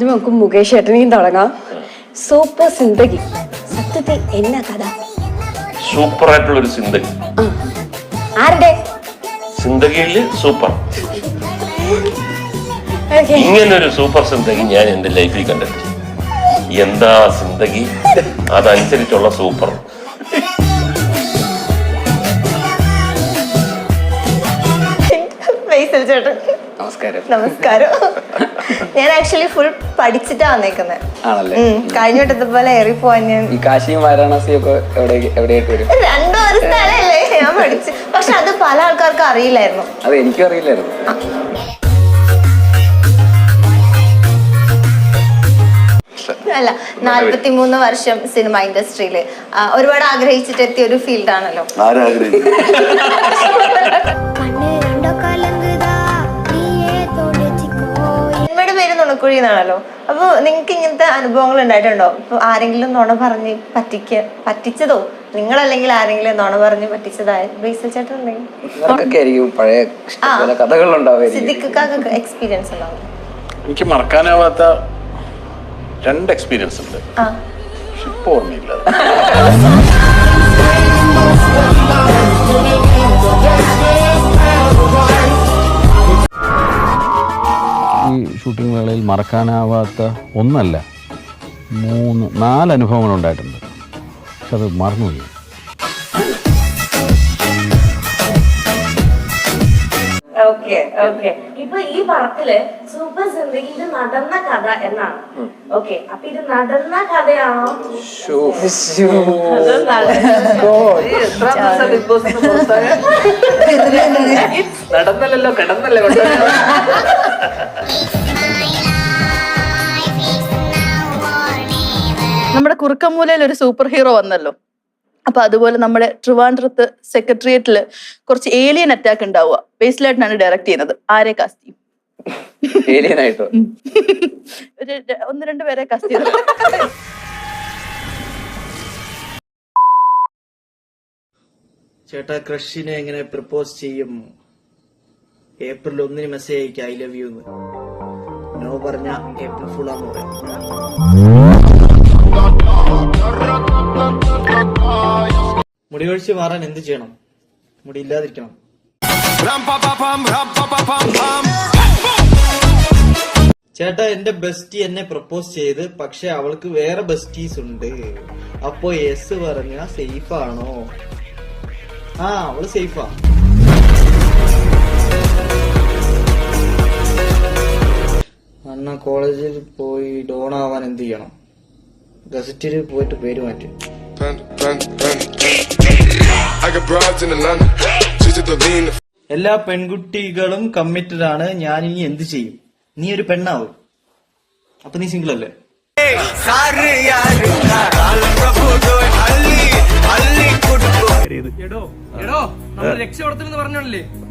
ആദ്യം നമുക്ക് മുകേഷ് ഏട്ടനെയും തുടങ്ങാം. സൂപ്പർ സിന്ദഗി സത്യത്തിൽ എന്നാ കഥ? സൂപ്പർ ആയിട്ടുള്ള ഒരു സിന്ദഗി. ആരുടെ സിന്ദഗിയില് സൂപ്പർ. ഇങ്ങനൊരു സൂപ്പർ സിന്ദഗി ഞാൻ എന്റെ ലൈഫിൽ കണ്ടിട്ടില്ല. എന്താ സിന്ദഗി, അതനുസരിച്ചുള്ള സൂപ്പർ. ചേട്ടൻ നമസ്കാരം. നമസ്കാരം. ഞാൻ ആക്ച്വലി ഫുൾ പഠിച്ചിട്ടാ വന്നേക്കുന്നത്. ആണല്ലേ? കഴിഞ്ഞ വട്ടത്തെ പോലെ ഏറി പോവാൻ ഞാൻ ഈ കാശിയും വാരാണസിയും ഒക്കെ എവിടെയായിട്ട് വരും? രണ്ടും ഒരു സ്ഥലമല്ലേ ഞാൻ പഠിച്ചു. പക്ഷെ അത് പല ആൾക്കാർക്കും അറിയില്ലായിരുന്നു. അത് എനിക്കും അറിയില്ലായിരുന്നു. അല്ല, 43 വർഷം സിനിമ ഇൻഡസ്ട്രിയില് ഒരുപാട് ആഗ്രഹിച്ചിട്ട് എത്തിയ ഒരു ഫീൽഡ് ആണല്ലോ. സിനിമയുടെ പേര് നുണക്കുഴി എന്നാണല്ലോ. അപ്പൊ നിങ്ങക്ക് ഇങ്ങനത്തെ അനുഭവങ്ങൾ ഉണ്ടായിട്ടുണ്ടോ? ഇപ്പൊ ആരെങ്കിലും നുണ പറഞ്ഞ് പറ്റിച്ചതോ, നിങ്ങളല്ലെങ്കിൽ ആരെങ്കിലും നുണ പറഞ്ഞ് പറ്റിച്ചതായ ബേസിൽ ചേട്ടൻ ഉണ്ടെങ്കിൽ പഴയ കഥകളുണ്ടാവും. സിദ്ദിഖിക്കാക്ക് എക്സ്പീരിയൻസ് ഉണ്ടാവും. എനിക്ക് മറക്കാനാവാത്ത 2 എക്സ്പീരിയൻസ് ഉണ്ട്. പക്ഷെ ഇപ്പൊ ഓർമ്മയില്ല. ഈ ഷൂട്ടിംഗ് വേളയിൽ മറക്കാനാവാത്ത ഒന്നല്ല 3-4 അനുഭവങ്ങൾ ഉണ്ടായിട്ടുണ്ട്. പക്ഷെ അത് മറന്നുപോയി. ഇപ്പൊ ഈ പടത്തില് സൂപ്പർ സിന്ദഗിയിൽ നടന്ന കഥ എന്നാണ്. ഓക്കെ, അപ്പൊ ഇത് നടന്ന കഥയാണോ? നടന്നല്ലോ, കിടന്നല്ലേ. നമ്മുടെ കുറുക്കമൂലയിൽ ഒരു സൂപ്പർ ഹീറോ വന്നല്ലോ. അപ്പൊ അതുപോലെ നമ്മുടെ ട്രിവാൻഡ്രത്ത് സെക്രട്ടേറിയറ്റില് കുറച്ച് ഏലിയൻ അറ്റാക്ക് ഉണ്ടാവുക. ബേസിലായിട്ടാണ് ഡയറക്ട് ചെയ്യുന്നത്. ആരെ കാസ്റ്റ് ചെയ്യും? ഏലിയനായിട്ടോ? ഒരു 1-2 പേരെ കാസ്റ്റ് ചെയ്തു. ചേട്ടാ, ക്രഷിനെ എങ്ങനെ പ്രപ്പോസ് ചെയ്യും? April 1 മെസ്സേജ് അയക്കാം, ഐ ലവ് യു എന്ന്. നോ പറഞ്ഞ ഏപ്രിൽ ഫുള്ളാന്ന് പറയാം. മുടി ഒഴിച്ച് മാറാൻ എന്ത് ചെയ്യണം? മുടി ഇല്ലാതിരിക്കണം. ചേട്ടാ, എന്റെ ബെസ്റ്റി എന്നെ പ്രപ്പോസ് ചെയ്ത്, പക്ഷെ അവൾക്ക് വേറെ ബെസ്റ്റീസ് ഉണ്ട്. അപ്പൊ യെസ് പറഞ്ഞ സേഫ് ആണോ? അവള് സേഫാ. അണ്ണ കോളേജിൽ പോയി ഡോൺ ആവാൻ എന്ത് ചെയ്യണം? ഗസറ്റിൽ പോയിട്ട് പേര് മാറ്റി. എല്ലാ പെൺകുട്ടികളും കമ്മിറ്റഡ് ആണ്. ഞാൻ ഇനി എന്ത് ചെയ്യും? നീ ഒരു പെണ്ണാവും, അപ്പൊ നീ സിംഗിൾ അല്ലേ?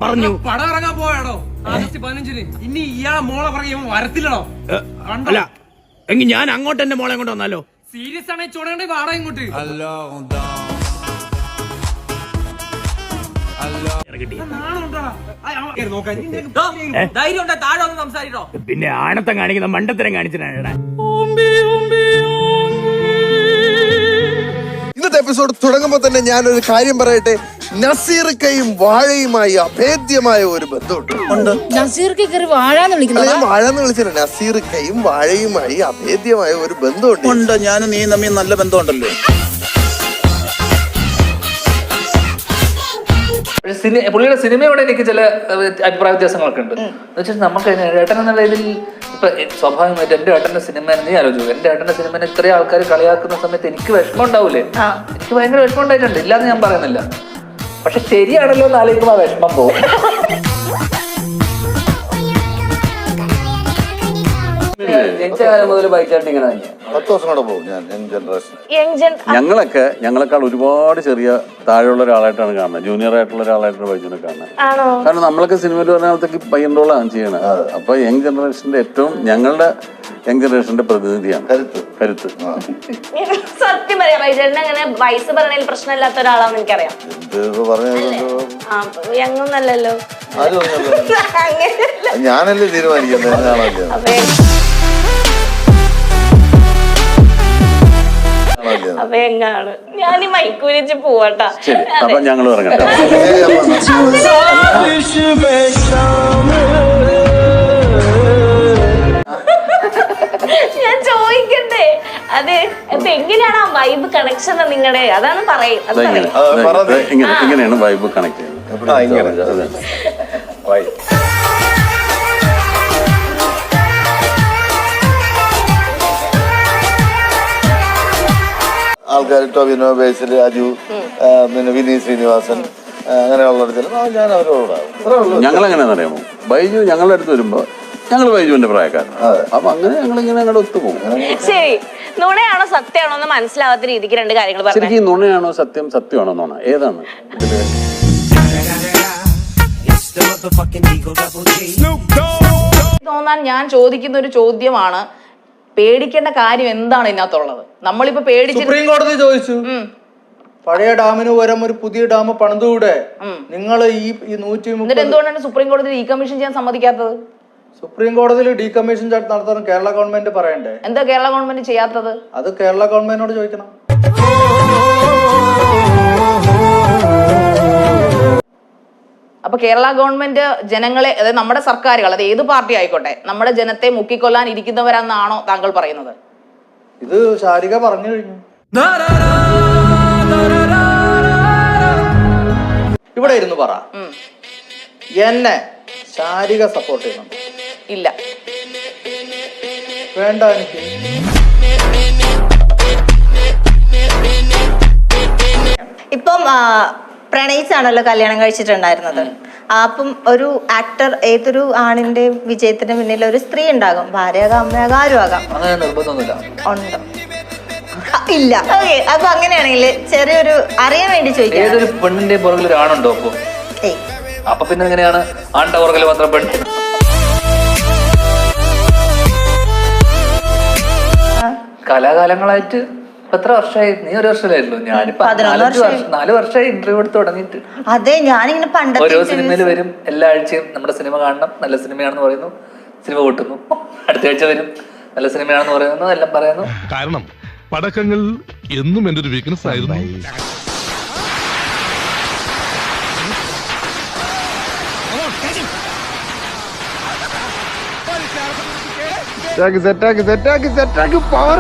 പറഞ്ഞു പടം ഇറങ്ങാൻ പോയാടോ ആഗസ്റ്റ് 15-ന്. ഇനി ഇയാളെ മോളെ പറയും വരത്തില്ലടോ. അല്ല എങ്കിൽ ഞാൻ അങ്ങോട്ട് എന്റെ മോളെ കൊണ്ട് വന്നാലോ? സീരിയസ് ആണെങ്കിൽ ചൂടേണ്ട വാടക ഇങ്ങോട്ട്. പിന്നെ ആണത്തം കാണിക്കുന്ന മണ്ടത്തരം കാണിച്ചിട്ടാണ്. ഇന്നത്തെ എപ്പിസോഡ് തുടങ്ങുമ്പോൾ തന്നെ ഞാനൊരു കാര്യം പറയട്ടെ. നസീർക്കയും വാഴയുമായി അഭേദ്യമായ ഒരു ബന്ധമുണ്ട്. വാഴന്ന് വിളിച്ചില്ല, നസീർക്കയും വാഴയുമായി അഭേദ്യമായ ഒരു ബന്ധമുണ്ട്. ഞാനും നീ തമ്മിൽ നല്ല ബന്ധമുണ്ടല്ലോ. പുള്ളിയുടെ സിനിമയോടെ എനിക്ക് ചില അഭിപ്രായ വ്യത്യാസങ്ങളൊക്കെ ഉണ്ട്. എന്നുവെച്ചാൽ നമുക്ക് ഏട്ടൻ എന്നുള്ള ഇതിൽ ഇപ്പൊ സ്വാഭാവികമായിട്ട് എന്റെ ഏട്ടന്റെ സിനിമ നീ ആലോചിച്ചു. എന്റെ ഏട്ടന്റെ സിനിമനെ ഇത്രയും ആൾക്കാർ കളിയാക്കുന്ന സമയത്ത് എനിക്ക് വിഷമം ഉണ്ടാവൂലേ? എനിക്ക് ഭയങ്കര വിഷമം ഉണ്ടായിട്ടുണ്ട്, ഇല്ലാന്ന് ഞാൻ പറയുന്നില്ല. പക്ഷെ ശരിയാണല്ലോ എന്ന് ആലോചിക്കുമ്പോൾ ആ വിഷമം പോകും. മുതൽ ബൈക്കായിട്ട് ഇങ്ങനെ തന്നെയാണ്. 10 വർഷം കൂടെ പോകും ഞാൻ ഞങ്ങളെക്കാൾ ഒരുപാട് ചെറിയ താഴെയുള്ള ഒരാളായിട്ടാണ് കാണുന്നത്. ജൂനിയർ ആയിട്ടുള്ള ഒരാളായിട്ടാണ് ബൈജുനെ കാണുന്നത്. കാരണം നമ്മളൊക്കെ സിനിമയിൽ പറഞ്ഞപ്പോഴത്തേക്ക് പയ്യൻ റോളാണ് ചെയ്യണത്. അപ്പൊ യങ് ജനറേഷന്റെ ഏറ്റവും ഞങ്ങളുടെ യങ് ജനറേഷന്റെ പ്രതിനിധിയാണ് കരുത്ത്. സത്യം പറയാം, ബൈജേട്ടൻ അങ്ങനെ വയസ്സ് പറഞ്ഞതിൽ പ്രശ്നമില്ലാത്ത ഒരാളാണെന്ന് എനിക്കറിയാം. യങ്ങൊന്നല്ലല്ലോ, ഞാനല്ലേ തീരുമാനിക്കുന്നത്. അപ്പൊ എങ്ങാണ് ഞാൻ ഈ മൈക്കൂരിച്ച് പോവാട്ടാ. ശരി, അപ്പൊ ഞങ്ങൾ ഇറങ്ങട്ടെ. ഞാൻ ചോദിക്കണ്ടേ അത് അപ്പൊ എങ്ങനെയാണ് ആ വൈബ് കണക്ഷൻ നിങ്ങളുടെ? അതാണ് പറയും. അത് പറയും. ഇങ്ങനെയാണ് വൈബ് കണക്ട് ചെയ്യുന്നത്. ആൾക്കാർ ടോവിനോ, ബേസിൽ, അജു, പിന്നെ വിനീത് ശ്രീനിവാസൻ അങ്ങനെയുള്ളിടത്തിൽ ഞാൻ അവരോടാകും. ഞങ്ങൾ എങ്ങനെയാണെന്ന് അറിയാമോ, ബൈജു ഞങ്ങളുടെ അടുത്ത് വരുമ്പോ ഞങ്ങൾ ബൈജുവിന്റെ പ്രായക്കാരൻ. അപ്പൊ അങ്ങനെ ഞങ്ങൾ ഇങ്ങനെ അങ്ങോട്ട് ഒത്തുപോകും. ശരി, നുണയാണോ സത്യമാണോ എന്ന് മനസ്സിലാവാത്ത രീതിക്ക് രണ്ട് കാര്യങ്ങൾ പറഞ്ഞു. ശരിക്കും നുണയാണോ സത്യം, സത്യമാണോ നുണ, ഏതാണ് തോന്നാൻ ഞാൻ ചോദിക്കുന്ന ഒരു ചോദ്യമാണ്, പേടിക്കേണ്ട കാര്യം എന്താണ് ഇതിനകത്തുള്ളത്? നമ്മളിപ്പോ പേടിച്ച് സുപ്രീം കോടതി ചോദിച്ചു, പഴയ ഡാമിന് പകരം ഒരു പുതിയ ഡാം പണിതുകൂടെ? നിങ്ങൾ ഈ 130 എന്നിട്ട് എന്തുകൊണ്ടാണ് സുപ്രീം കോടതി ഡീകമ്മീഷൻ ചെയ്യാൻ സമ്മതിക്കാത്തത്? സുപ്രീം കോടതിയിൽ ഡീകമ്മീഷൻ നടത്താൻ കേരള ഗവൺമെന്റ് പറയണ്ടേ? എന്താ കേരള ഗവൺമെന്റ് ചെയ്യാത്തത്? അത് കേരള ഗവൺമെന്റിനോട് ചോദിക്കണം. അപ്പൊ കേരള ഗവൺമെന്റ് ജനങ്ങളെ, അതായത് നമ്മുടെ സർക്കാരുകൾ, അത് ഏത് പാർട്ടി ആയിക്കോട്ടെ, നമ്മുടെ ജനത്തെ മുക്കിക്കൊല്ലാൻ ഇരിക്കുന്നവരാണെന്നാണോ താങ്കൾ പറയുന്നത്? ഇത് ശാരിക പറഞ്ഞു കഴിഞ്ഞു. ഇവിടെ ഇരുന്ന് പറ, എന്നെ ശാരിക സപ്പോർട്ട് ചെയ്യുന്നുണ്ട്? ഇല്ല. വേണ്ട. എനിക്ക് ഇപ്പം പ്രണയിച്ചാണല്ലോ കല്യാണം കഴിച്ചിട്ടുണ്ടായിരുന്നത്. അപ്പം ഒരു ആക്ടർ ഏതൊരു ആണിന്റെ വിജയത്തിന് പിന്നിൽ ഒരു സ്ത്രീ ഉണ്ടാകും. ഭാര്യയാകാം, അമ്മയാകാം, ആരും ആകാം. അങ്ങനെ നിർബന്ധമൊന്നുമില്ല. ഉണ്ട്? ഇല്ല. ഓക്കെ, അപ്പൊ അങ്ങനെയാണെങ്കിൽ ചെറിയൊരു അറിയാൻ വേണ്ടി ചോദിക്കാം, ഏതൊരു പെണ്ണിന്റെ പുറകിൽ ഒരു ആണുണ്ടോ? അപ്പൊ അപ്പൊ പിന്നെ എങ്ങനെയാണ് ആണിന്റെ പുറകിൽ മാത്രം പെണ്ണ്? കലാകാലങ്ങളായിട്ട് എത്ര വർഷമായി? നീ ഒരു വർഷമായിരുന്നു, ഞാനിപ്പോ 4 വർഷമായി ഇന്റർവ്യൂ എടുത്ത് തുടങ്ങിയിട്ട്. അതെ, ഞാനിങ്ങനെ പണ്ടത്തെ ഓരോ സിനിമയിൽ വരും, എല്ലാ ആഴ്ചയും നമ്മുടെ സിനിമ കാണണം, നല്ല സിനിമയാണെന്ന് പറയുന്നു, സിനിമ കൂട്ടുന്നു. അടുത്ത ആഴ്ച വരും, നല്ല സിനിമയാണെന്ന് പറയുന്നു, എല്ലാം പറയുന്നു. കാരണം പടക്കങ്ങൾ എന്നും എൻ്റെ ഒരു വീക്ക്നെസ് ആയിരുന്നു. സെറ്റാക്കി പവർ